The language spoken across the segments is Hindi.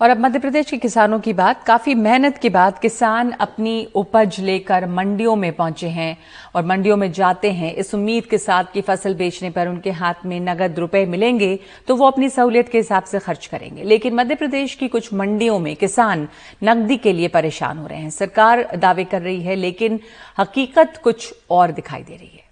और अब मध्य प्रदेश के किसानों की बात। काफी मेहनत के बाद किसान अपनी उपज लेकर मंडियों में पहुंचे हैं और मंडियों में जाते हैं इस उम्मीद के साथ कि फसल बेचने पर उनके हाथ में नगद रुपए मिलेंगे तो वो अपनी सहूलियत के हिसाब से खर्च करेंगे। लेकिन मध्य प्रदेश की कुछ मंडियों में किसान नकदी के लिए परेशान हो रहे हैं। सरकार दावे कर रही है लेकिन हकीकत कुछ और दिखाई दे रही है।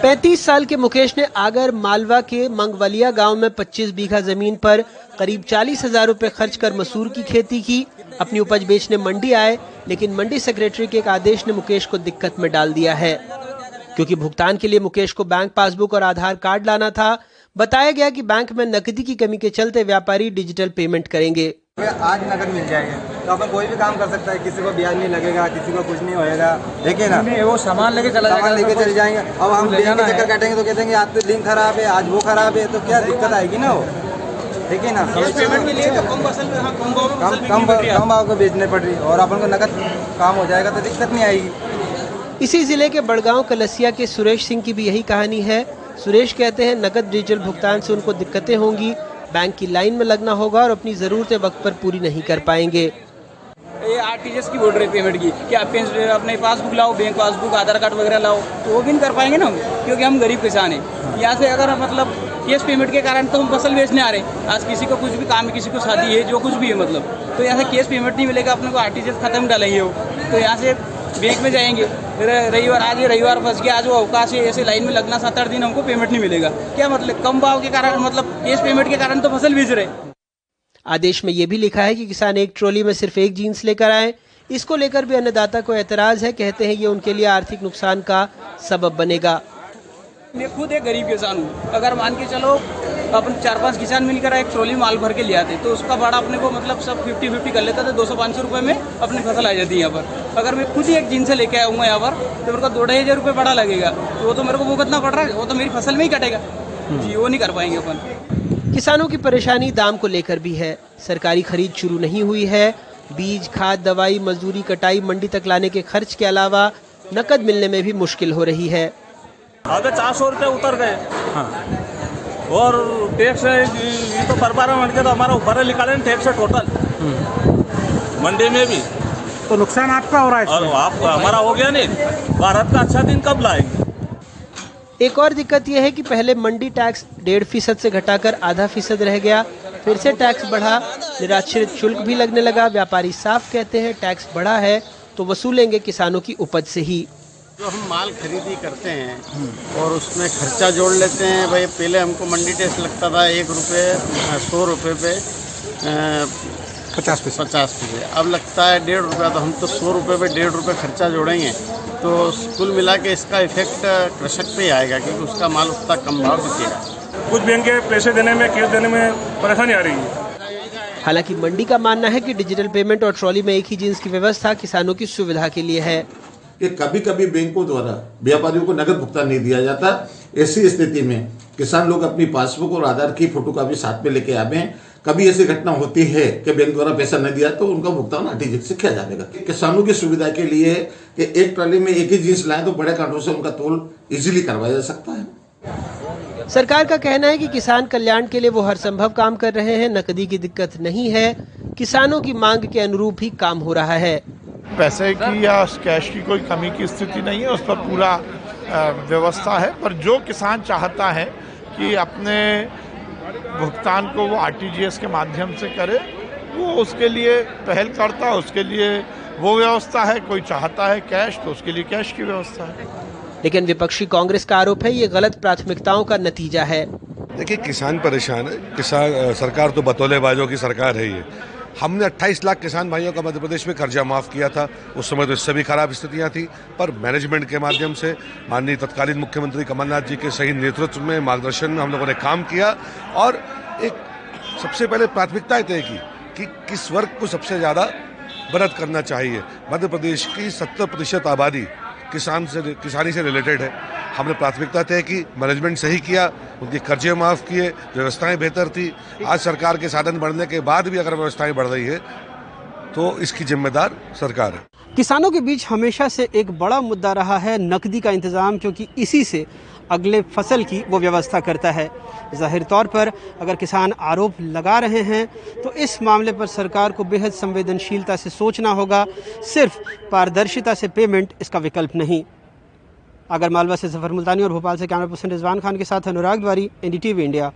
35 साल के मुकेश ने आगर मालवा के मंगवलिया गांव में 25 बीघा जमीन पर करीब 40,000 रुपए खर्च कर मसूर की खेती की। अपनी उपज बेचने मंडी आए, लेकिन मंडी सेक्रेटरी के एक आदेश ने मुकेश को दिक्कत में डाल दिया है। क्योंकि भुगतान के लिए मुकेश को बैंक पासबुक और आधार कार्ड लाना था। बताया गया कि बैंक में नकदी की कमी के चलते व्यापारी डिजिटल पेमेंट करेंगे। आज नकद मिल जाएगा तो अपन कोई भी काम कर सकता है, किसी को ब्याज नहीं लगेगा, किसी को कुछ नहीं होएगा। देखिए ना, वो सामान लेके चल जाएंगे। अब हम बैंक के चक्कर काटेंगे तो कहते हैं आज तो लिंक खराब है, आज वो खराब है, तो क्या दिक्कत आएगी ना। वो देखिए ना, पेमेंट के लिए कम भाव को बेचने पड़ रही और अपन को नकद काम हो जाएगा तो दिक्कत नहीं आएगी। इसी जिले के बड़गांव कलसिया के सुरेश सिंह की भी यही कहानी है। सुरेश कहते हैं नकद डिजिटल भुगतान से उनको दिक्कतें होंगी, बैंक की लाइन में लगना होगा और अपनी जरूरतें वक्त पर पूरी नहीं कर पाएंगे। ये आरटीजीएस की बोल रहे पेमेंट की कि आप अपने पासबुक लाओ, बैंक पासबुक, आधार कार्ड वगैरह लाओ, तो वो भी नहीं कर पाएंगे ना हम, क्योंकि हम गरीब किसान हैं। यहाँ से अगर मतलब कैश पेमेंट के कारण तो हम फसल बेचने आ रहे हैं। आज किसी को कुछ भी काम है, किसी को शादी है, जो कुछ भी है मतलब, तो यहाँ से कैश पेमेंट नहीं मिलेगा, अपने को आरटीजीएस खत्म डालेंगे वो, तो यहाँ से बैंक में जाएंगे। रविवार, आज ये रविवार फंस गया, आज वो अवकाश है, ऐसे लाइन में लगना 7-8 दिन, हमको पेमेंट नहीं मिलेगा। क्या मतलब कम भाव के कारण, मतलब कैश पेमेंट के कारण तो फसल बेच रहे। आदेश में यह भी लिखा है कि किसान एक ट्रॉली में सिर्फ एक जीन्स लेकर आए। इसको लेकर भी अन्नदाता को एतराज है। कहते हैं ये उनके लिए आर्थिक नुकसान का सबब बनेगा। मैं खुद एक गरीब किसान हूँ। अगर मान के चलो अपन 4-5 किसान मिलकर एक ट्रॉली माल भर के ले आते तो उसका भाड़ा अपने को मतलब सब 50-50 कर लेता था। 200-500 रुपए में अपनी फसल आ जाती है यहाँ पर। अगर मैं खुद ही एक जीन्स से लेके आऊँगा यहाँ पर तो मेरे को 2-2,500 रुपये भाड़ा लगेगा, तो वो तो मेरे को भुगतना पड़ रहा है, वो तो मेरी फसल में ही कटेगा जी, वो नहीं कर पाएंगे अपन। किसानों की परेशानी दाम को लेकर भी है। सरकारी खरीद शुरू नहीं हुई है। बीज, खाद, दवाई, मजदूरी, कटाई, मंडी तक लाने के खर्च के अलावा नकद मिलने में भी मुश्किल हो रही है। आगे 400 रुपये उतर गए। हाँ। और टैक्स ये तो बरबारा मंडी तो हमारा ऊपर निकाले टैक्स है टोटल मंडी में भी, तो नुकसान आपका हो रहा है। और आपका हमारा हो गया नहीं। भारत का अच्छा दिन कब लाएंगे। एक और दिक्कत यह है कि पहले मंडी टैक्स 1.5% से घटाकर 0.5% रह गया, फिर से टैक्स बढ़ा, निराश्रित शुल्क भी लगने लगा। व्यापारी साफ कहते हैं टैक्स बढ़ा है तो वसूलेंगे किसानों की उपज से ही। जो हम माल खरीदी करते हैं और उसमें खर्चा जोड़ लेते हैं। भाई पहले हमको मंडी टैक्स लगता था 1 रुपये 100 रुपये पे 50 पैसे, अब लगता है 1.5 रुपया। तो हम तो 100 रुपये पे 1.5 रुपये खर्चा जोड़ेंगे तो कुल मिला के इसका इफेक्ट कृषक पे आएगा, क्योंकि उसका माल उतना कम भाव बिकेगा। कुछ बैंक के पैसे देने में, कैश देने में परेशानी आ रही है। हालांकि मंडी का मानना है कि डिजिटल पेमेंट और ट्रॉली में एक ही जीन्स की व्यवस्था किसानों की सुविधा के लिए है। कि कभी कभी बैंकों द्वारा व्यापारियों को नगद भुगतान नहीं दिया जाता। ऐसी स्थिति में किसान लोग अपनी पासबुक और आधार की फोटोकॉपी साथ में लेके आवे। कभी ऐसी घटना होती है कि बैंक द्वारा पैसा नहीं दिया तो उनका भुगतान आरटीजीएस से किया जाएगा। किसानों की सुविधा के लिए कि एक ट्रॉली में एक ही जीन्स लाएं तो बड़े कांटों से उनका तोल इजीली करवाया जा सकता है। सरकार का कहना है कि किसान कल्याण के लिए वो हर संभव काम कर रहे हैं। नकदी की दिक्कत नहीं है, किसानों की मांग के अनुरूप ही काम हो रहा है। पैसे की या कैश की कोई कमी की स्थिति नहीं है, उस पर पूरा व्यवस्था है। पर जो किसान चाहता है कि अपने भुगतान को वो आरटीजीएस के माध्यम से करे, वो उसके लिए पहल करता है, उसके लिए वो व्यवस्था है। कोई चाहता है कैश तो उसके लिए कैश की व्यवस्था है। लेकिन विपक्षी कांग्रेस का आरोप है ये गलत प्राथमिकताओं का नतीजा है। देखिए, किसान परेशान है। किसान सरकार तो बतौलेबाजों की सरकार है। ये हमने 28 लाख किसान भाइयों का मध्य प्रदेश में कर्जा माफ किया था। उस समय तो इससे भी खराब स्थितियां थी, पर मैनेजमेंट के माध्यम से माननीय तत्कालीन मुख्यमंत्री कमलनाथ जी के सही नेतृत्व में, मार्गदर्शन में हम लोगों ने काम किया और एक सबसे पहले प्राथमिकता तय की कि किस वर्ग को सबसे ज़्यादा मदद करना चाहिए। मध्य प्रदेश की 70% आबादी किसानी से रिलेटेड है। हमने प्राथमिकता तय की, मैनेजमेंट सही किया, उनके कर्जे माफ़ किए, व्यवस्थाएं बेहतर थी। आज सरकार के साधन बढ़ने के बाद भी अगर व्यवस्थाएं बढ़ रही है तो इसकी जिम्मेदार सरकार है। किसानों के बीच हमेशा से एक बड़ा मुद्दा रहा है नकदी का इंतजाम, क्योंकि इसी से अगले फसल की वो व्यवस्था करता है। जाहिर तौर पर अगर किसान आरोप लगा रहे हैं तो इस मामले पर सरकार को बेहद संवेदनशीलता से सोचना होगा। सिर्फ पारदर्शिता से पेमेंट इसका विकल्प नहीं। आगर मालवा से जफर मुल्तानी और भोपाल से कैमरा पर्सन रिजवान खान के साथ अनुराग द्वारी, NDTV इंडिया।